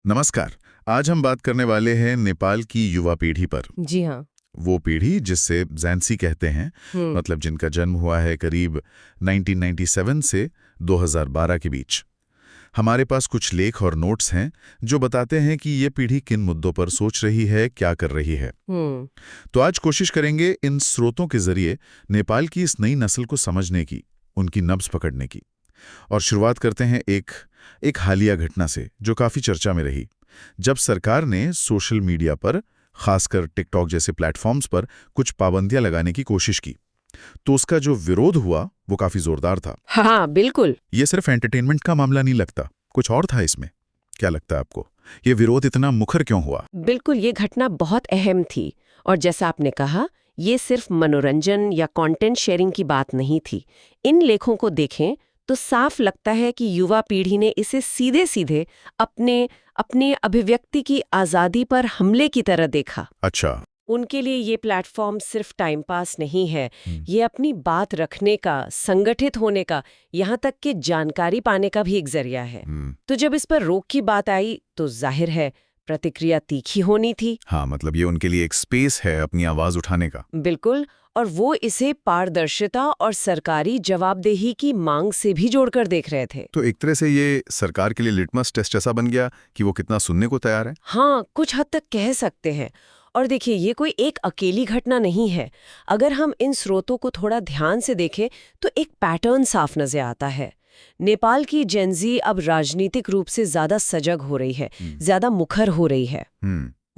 नमस्कार। आज हम बात करने वाले हैं नेपाल की युवा पीढ़ी पर। जी हाँ। वो पीढ़ी जिससे ज़ैनसी कहते हैं, हम्म। मतलब जिनका जन्म हुआ है करीब 1997 से 2012 के बीच। हमारे पास कुछ लेख और नोट्स हैं जो बताते हैं कि ये पीढ़ी किन मुद्दों पर सोच रही है, क्या कर रही है। हम्म। तो आज कोशिश करेंगे इन स्रोतों के जरिए नेपाल की इस नई नस्ल को समझने की, उनकी नब्ज पकड़ने की। और शुरुआत करते हैं एक हालिया घटना से जो काफी चर्चा में रही, जब सरकार ने सोशल मीडिया पर, खासकर टिकटॉक जैसे प्लेटफॉर्म्स पर कुछ पाबंदियां लगाने की कोशिश की। तो उसका जो विरोध हुआ वो काफी जोरदार था। हाँ, बिल्कुल। ये सिर्फ एंटरटेनमेंट का मामला नहीं लगता, कुछ और था इसमें। क्या लगता है आपको, ये विरोध इतना मुखर क्यों हुआ? बिल्कुल, ये घटना बहुत अहम थी। और जैसा आपने कहा, ये सिर्फ मनोरंजन या कंटेंट शेयरिंग की बात नहीं थी। इन लेखों को देखें तो साफ लगता है कि युवा पीढ़ी ने इसे सीधे सीधे अपने अपने अभिव्यक्ति की आज़ादी पर हमले की तरह देखा। अच्छा। उनके लिए ये प्लेटफॉर्म सिर्फ टाइम पास नहीं है, हम्म। ये अपनी बात रखने का, संगठित होने का, यहाँ तक कि जानकारी पाने का भी एक जरिया है। तो जब इस पर रोक की बात आई तो जाहिर है प्रतिक्रिया तीखी होनी थी। हाँ, मतलब ये उनके लिए एक स्पेस है अपनी आवाज उठाने का। बिल्कुल। और वो इसे पारदर्शिता और सरकारी जवाबदेही की मांग से भी जोड़कर देख रहे थे। तो एक तरह से ये सरकार के लिए लिटमस टेस्ट जैसा बन गया कि वो कितना सुनने को तैयार है। हाँ, कुछ हद तक कह सकते हैं। और देखिए, ये कोई एक अकेली घटना नहीं है। अगर हम इन स्रोतों को थोड़ा ध्यान से देखें तो एक पैटर्न साफ नजर आता है। नेपाल की जेनजी अब राजनीतिक रूप से ज्यादा सजग हो रही है, ज्यादा मुखर हो रही है।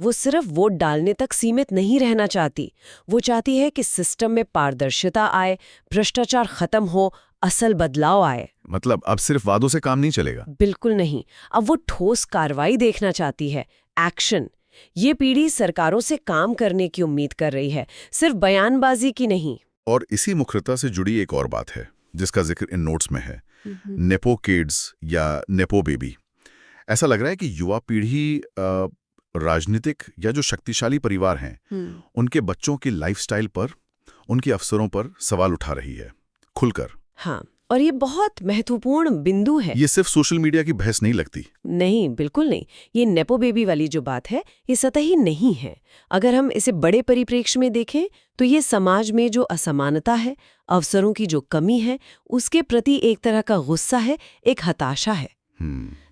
वो सिर्फ वोट डालने तक सीमित नहीं रहना चाहती। वो चाहती है कि सिस्टम में पारदर्शिता आए, भ्रष्टाचार खत्म हो, असल बदलाव आए। मतलब अब सिर्फ वादों से काम नहीं चलेगा। बिल्कुल नहीं। अब वो ठोस कार्रवाई देखना चाहती है, एक्शन। ये पीढ़ी सरकारों से काम करने की उम्मीद कर रही है, सिर्फ बयानबाजी की नहीं। और इसी मुखरता से जुड़ी एक और बात है जिसका जिक्र इन नोट्स में है, नेपो किड्स या नेपो बेबी। ऐसा लग रहा है कि युवा पीढ़ी राजनीतिक या जो शक्तिशाली परिवार हैं उनके बच्चों की लाइफस्टाइल पर, उनके अवसरों पर सवाल उठा रही है खुलकर। हाँ, और ये बहुत महत्वपूर्ण बिंदु है। ये सिर्फ सोशल मीडिया की बहस नहीं लगती। नहीं, बिल्कुल नहीं। ये नेपो बेबी वाली जो बात है, ये सतही नहीं है। अगर हम इसे बड़े परिप्रेक्ष्य में देखें तो ये समाज में जो असमानता है, अवसरों की जो कमी है, उसके प्रति एक तरह का गुस्सा है, एक हताशा है।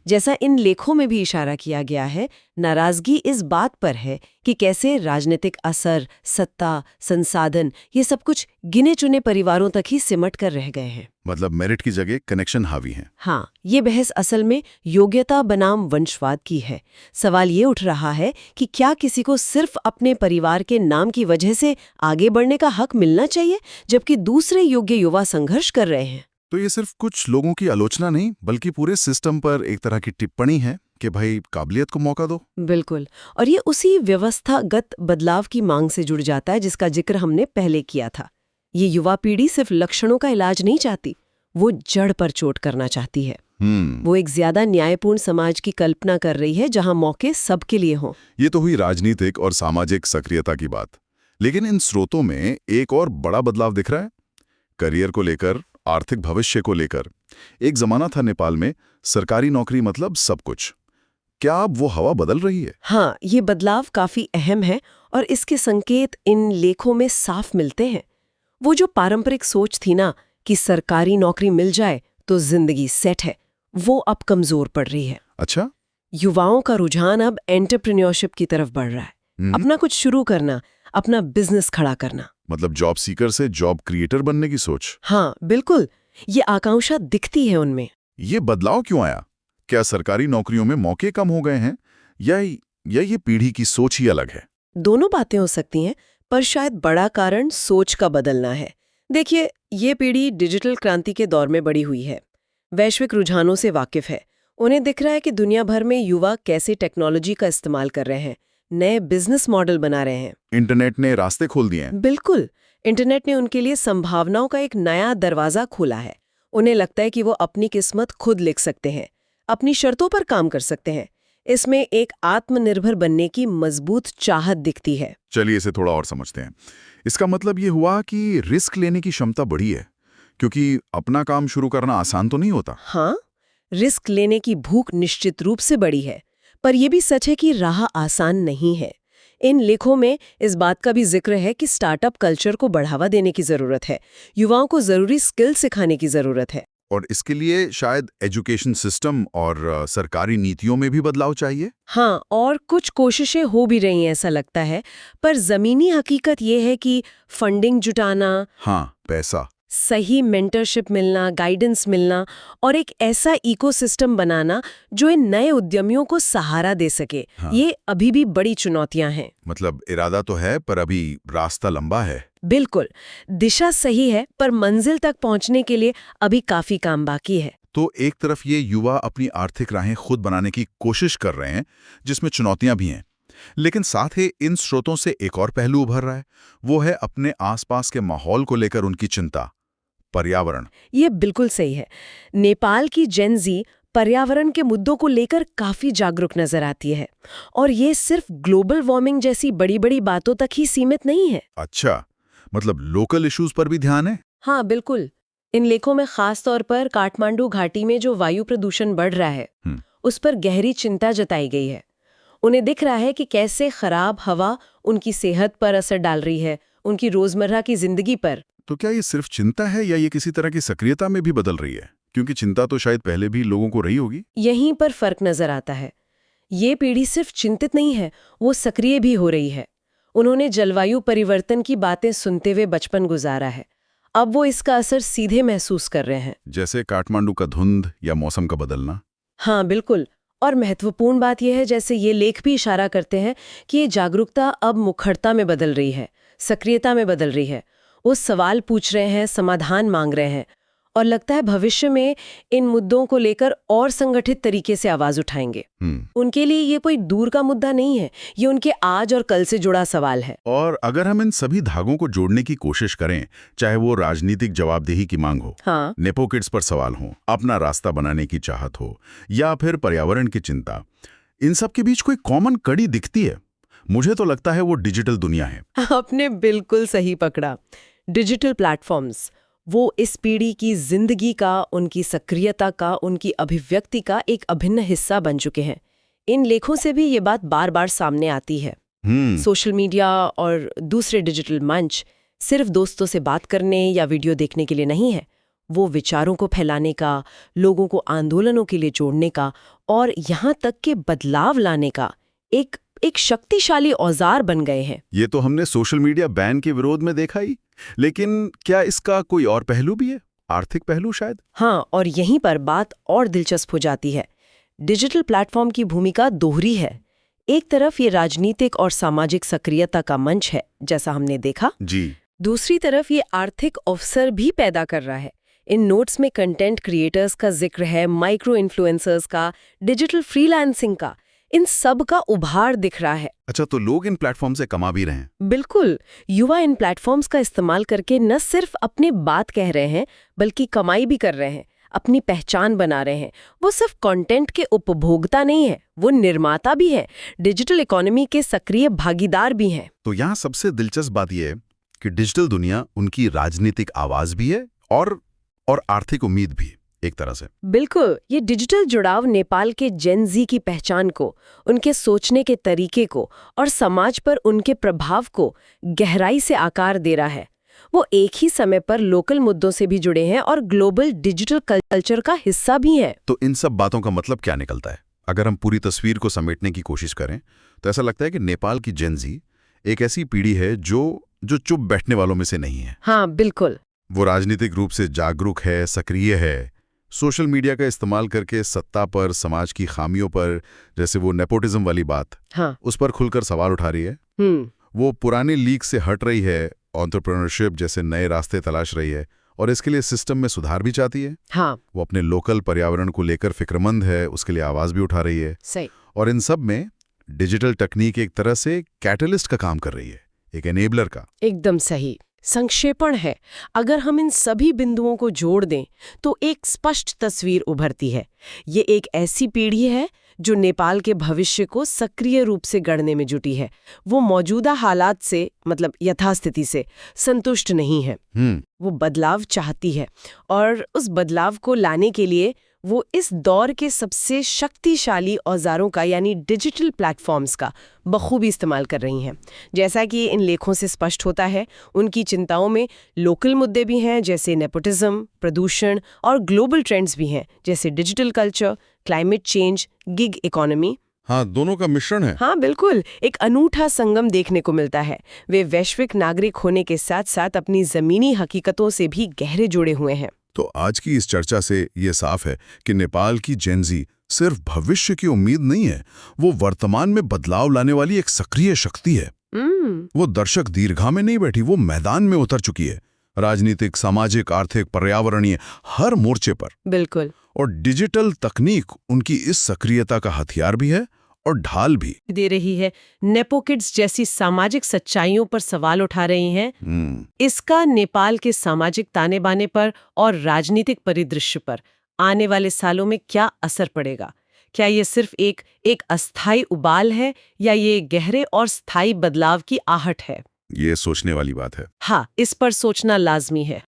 जैसा इन लेखों में भी इशारा किया गया है, नाराजगी इस बात पर है कि कैसे राजनीतिक असर, सत्ता, संसाधन, ये सब कुछ गिने चुने परिवारों तक ही सिमट कर रह गए हैं। मतलब मेरिट की जगह कनेक्शन हावी है। हाँ, ये बहस असल में योग्यता बनाम वंशवाद की है। सवाल ये उठ रहा है कि क्या किसी को सिर्फ अपने परिवार के नाम की वजह से आगे बढ़ने का हक मिलना चाहिए, जबकि दूसरे योग्य युवा संघर्ष कर रहे हैं। तो ये सिर्फ कुछ लोगों की आलोचना नहीं, बल्कि पूरे सिस्टम पर एक तरह की टिप्पणी है कि भाई काबिलियत को मौका दो। बिल्कुल। और ये उसी व्यवस्थागत बदलाव की मांग से जुड़ जाता है जिसका जिक्र हमने पहले किया था। ये युवा पीढ़ी सिर्फ लक्षणों का इलाज नहीं चाहती, वो जड़ पर चोट करना चाहती है। वो एक ज्यादा न्यायपूर्ण समाज की कल्पना कर रही है जहां मौके सबके लिए हों। ये तो हुई राजनीतिक और सामाजिक सक्रियता की बात, लेकिन इन स्रोतों में एक और बड़ा बदलाव दिख रहा है, करियर को लेकर, आर्थिक भविष्य को लेकर। एक जमाना था नेपाल में सरकारी नौकरी मतलब सब कुछ। क्या अब वो हवा बदल रही है? हाँ, ये बदलाव काफी अहम है और इसके संकेत इन लेखों में साफ मिलते हैं। वो जो पारंपरिक सोच थी ना कि सरकारी नौकरी मिल जाए तो जिंदगी सेट है, वो अब कमजोर पड़ रही है। अच्छा। युवाओं का रुझान अब एंटरप्रेन्योरशिप की तरफ बढ़ रहा है। अपना कुछ शुरू करना, अपना बिजनेस खड़ा करना। मतलब जॉब सीकर से जॉब क्रिएटर बनने की सोच। हाँ, बिल्कुल। ये आकांक्षा दिखती है उनमें। ये बदलाव क्यों आया? क्या सरकारी नौकरियों में मौके कम हो गए हैं या ये पीढ़ी की सोच ही अलग है? दोनों बातें हो सकती हैं, पर शायद बड़ा कारण सोच का बदलना है। देखिए, ये पीढ़ी डिजिटल क्रांति के दौर में बड़ी हुई है, वैश्विक रुझानों से वाकिफ है। उन्हें दिख रहा है कि दुनिया भर में युवा कैसे टेक्नोलॉजी का इस्तेमाल कर रहे हैं, नए बिजनेस मॉडल बना रहे हैं। इंटरनेट ने रास्ते खोल दिए हैं। बिल्कुल। इंटरनेट ने उनके लिए संभावनाओं का एक नया दरवाजा खोला है। उन्हें लगता है कि वो अपनी किस्मत खुद लिख सकते हैं, अपनी शर्तों पर काम कर सकते हैं। इसमें एक आत्मनिर्भर बनने की मजबूत चाहत दिखती है। चलिए इसे थोड़ा और समझते हैं। इसका मतलब ये हुआ कि रिस्क लेने की क्षमता बढ़ी है, क्योंकि अपना काम शुरू करना आसान तो नहीं होता। हाँ, रिस्क लेने की भूख निश्चित रूप से बढ़ी है, पर यह भी सच है कि राह आसान नहीं है। इन लेखों में इस बात का भी जिक्र है कि स्टार्टअप कल्चर को बढ़ावा देने की जरूरत है, युवाओं को जरूरी स्किल सिखाने की जरूरत है। और इसके लिए शायद एजुकेशन सिस्टम और सरकारी नीतियों में भी बदलाव चाहिए। हाँ, और कुछ कोशिशें हो भी रही हैं ऐसा लगता है, पर जमीनी हकीकत ये है कि फंडिंग जुटाना, हाँ, पैसा, सही मेंटरशिप मिलना, गाइडेंस मिलना और एक ऐसा इकोसिस्टम बनाना जो इन नए उद्यमियों को सहारा दे सके, हाँ। ये अभी भी बड़ी चुनौतियां हैं। मतलब इरादा तो है पर अभी रास्ता लंबा है। बिल्कुल, दिशा सही है पर मंजिल तक पहुंचने के लिए अभी काफी काम बाकी है। तो एक तरफ ये युवा अपनी आर्थिक राहें खुद बनाने की कोशिश कर रहे हैं, जिसमें चुनौतियां भी हैं, लेकिन साथ ही इन स्रोतों से एक और पहलू उभर रहा है, वो है अपने आसपास के माहौल को लेकर उनकी चिंता, पर्यावरण। ये बिल्कुल सही है। नेपाल की जेन ज़ी पर्यावरण के मुद्दों को लेकर काफी जागरूक नजर आती है, और ये सिर्फ ग्लोबल वार्मिंग जैसी बड़ी-बड़ी बातों तक ही सीमित नहीं है। अच्छा, मतलब लोकल इश्यूज पर भी ध्यान है। हाँ, बिल्कुल। इन लेखों में खास तौर पर काठमांडू घाटी में जो वायु प्रदूषण बढ़ रहा है, उस पर गहरी चिंता जताई गई है। उन्हें दिख रहा है कि कैसे खराब हवा उनकी सेहत पर असर डाल रही है, उनकी रोजमर्रा की जिंदगी पर। तो क्या ये सिर्फ चिंता है या ये किसी तरह की सक्रियता में भी बदल रही है? क्योंकि चिंता तो शायद पहले भी लोगों को रही होगी। यहीं पर फर्क नजर आता है। ये पीढ़ी सिर्फ चिंतित नहीं है, वो सक्रिय भी हो रही है। उन्होंने जलवायु परिवर्तन की बातें सुनते हुए बचपन गुजारा है। अब वो इसका असर सीधे महसूस कर रहे हैं। जैसे काठमांडू का धुंध या मौसम का बदलना। हाँ, बिल्कुल। और महत्वपूर्ण बात यह है, जैसे ये लेख भी इशारा करते हैं कि ये जागरूकता अब मुखरता में बदल रही है, सक्रियता में बदल रही है। वो सवाल पूछ रहे हैं, समाधान मांग रहे हैं, और लगता है भविष्य में इन मुद्दों को लेकर और संगठित तरीके से आवाज उठाएंगे। उनके लिए ये कोई दूर का मुद्दा नहीं है, ये उनके आज और कल से जुड़ा सवाल है। और अगर हम इन सभी धागों को जोड़ने की कोशिश करें, चाहे वो राजनीतिक जवाबदेही की मांग हो, हाँ, नेपो किड्स पर सवाल हो, अपना रास्ता बनाने की चाहत हो, या फिर पर्यावरण की चिंता, इन सब के बीच कोई कॉमन कड़ी दिखती है। मुझे तो लगता है वो डिजिटल दुनिया है। आपने बिल्कुल सही पकड़ा। डिजिटल प्लेटफॉर्म्स, वो इस पीढ़ी की जिंदगी का, उनकी सक्रियता का, उनकी अभिव्यक्ति का एक अभिन्न हिस्सा बन चुके हैं। इन लेखों से भी ये बात बार बार सामने आती है। सोशल मीडिया और दूसरे डिजिटल मंच सिर्फ दोस्तों से बात करने या वीडियो देखने के लिए नहीं है, वो विचारों को फैलाने का, लोगों को आंदोलनों के लिए जोड़ने का और यहाँ तक के बदलाव लाने का एक शक्तिशाली औजार बन गए हैं। ये तो हमने सोशल मीडिया बैन के विरोध में देखा ही, लेकिन क्या इसका कोई और पहलू भी है? आर्थिक पहलू शायद? हाँ, और यहीं पर बात और दिलचस्प हो जाती है। डिजिटल प्लेटफॉर्म की भूमिका दोहरी है। एक तरफ ये राजनीतिक और सामाजिक सक्रियता का मंच है, जैसा हमने देखा जी। दूसरी तरफ ये आर्थिक अवसर भी पैदा कर रहा है। इन नोट्स में कंटेंट क्रिएटर्स का जिक्र है, माइक्रो इन्फ्लुएंसर्स का, डिजिटल फ्रीलांसिंग का, इन सब का उभार दिख रहा है। अच्छा, तो लोग इन प्लेटफॉर्म से कमा भी रहे हैं? बिल्कुल। युवा इन प्लेटफॉर्म्स का इस्तेमाल करके न सिर्फ अपनी बात कह रहे हैं, बल्कि कमाई भी कर रहे हैं, अपनी पहचान बना रहे हैं। वो सिर्फ कंटेंट के उपभोक्ता नहीं है, वो निर्माता भी है, डिजिटल इकोनॉमी के सक्रिय भागीदार भी हैं। तो यहाँ सबसे दिलचस्प बात यह है कि डिजिटल दुनिया उनकी राजनीतिक आवाज भी है और आर्थिक उम्मीद भी, एक तरह से। बिल्कुल। ये डिजिटल जुड़ाव नेपाल के जेन ज़ी की पहचान को, उनके सोचने के तरीके को और समाज पर उनके प्रभाव को गहराई से आकार दे रहा है। वो एक ही समय पर लोकल मुद्दों से भी जुड़े हैं और ग्लोबल डिजिटल कल्चर का हिस्सा भी हैं। तो इन सब बातों का मतलब क्या निकलता है? अगर हम पूरी तस्वीर को समेटने की कोशिश करें तो ऐसा लगता है कि नेपाल की जेन ज़ी एक ऐसी पीढ़ी है जो चुप बैठने वालों में से नहीं है। हाँ, बिल्कुल। वो राजनीतिक रूप से जागरूक है, सक्रिय है, सोशल मीडिया का इस्तेमाल करके सत्ता पर, समाज की खामियों पर, जैसे वो नेपोटिज्म वाली बात, हाँ, उस पर खुलकर सवाल उठा रही है। वो पुरानी लीग से हट रही है, एंटरप्रेन्योरशिप जैसे नए रास्ते तलाश रही है और इसके लिए सिस्टम में सुधार भी चाहती है। हाँ, वो अपने लोकल पर्यावरण को लेकर फिक्रमंद है, उसके लिए आवाज भी उठा रही है। सही। और इन सब में डिजिटल तकनीक एक तरह से कैटलिस्ट का काम कर रही है, एक एनेबलर का। एकदम सही संक्षेपण है। अगर हम इन सभी बिंदुओं को जोड़ दें तो एक स्पष्ट तस्वीर उभरती है। ये एक ऐसी पीढ़ी है जो नेपाल के भविष्य को सक्रिय रूप से गढ़ने में जुटी है। वो मौजूदा हालात से, मतलब यथास्थिति से, संतुष्ट नहीं है। वो बदलाव चाहती है और उस बदलाव को लाने के लिए वो इस दौर के सबसे शक्तिशाली औजारों का यानी डिजिटल प्लेटफॉर्म्स का बखूबी इस्तेमाल कर रही हैं। जैसा कि इन लेखों से स्पष्ट होता है, उनकी चिंताओं में लोकल मुद्दे भी हैं जैसे नेपोटिज्म, प्रदूषण और ग्लोबल ट्रेंड्स भी हैं जैसे digital culture, climate change, gig economy. हाँ, दोनों का मिश्रण है। हाँ बिल्कुल, एक अनूठा संगम देखने को मिलता है। वे वैश्विक नागरिक होने के साथ साथ अपनी जमीनी हकीकतों से भी गहरे जुड़े हुए हैं। तो आज की इस चर्चा से ये साफ है कि नेपाल की जेनजी सिर्फ भविष्य की उम्मीद नहीं है, वो वर्तमान में बदलाव लाने वाली एक सक्रिय शक्ति है। वो दर्शक दीर्घा में नहीं बैठी, वो मैदान में उतर चुकी है, राजनीतिक, सामाजिक, आर्थिक, पर्यावरणीय हर मोर्चे पर। बिल्कुल। और डिजिटल तकनीक उनकी इस सक्रियता का हथियार भी है और ढाल भी दे रही है। नेपो किड्स जैसी सामाजिक सच्चाइयों पर सवाल उठा रही हैं। इसका नेपाल के सामाजिक ताने बाने पर और राजनीतिक परिदृश्य पर आने वाले सालों में क्या असर पड़ेगा? क्या ये सिर्फ एक अस्थायी उबाल है या ये गहरे और स्थायी बदलाव की आहट है? ये सोचने वाली बात है। हाँ, इस पर सोचना लाजमी है।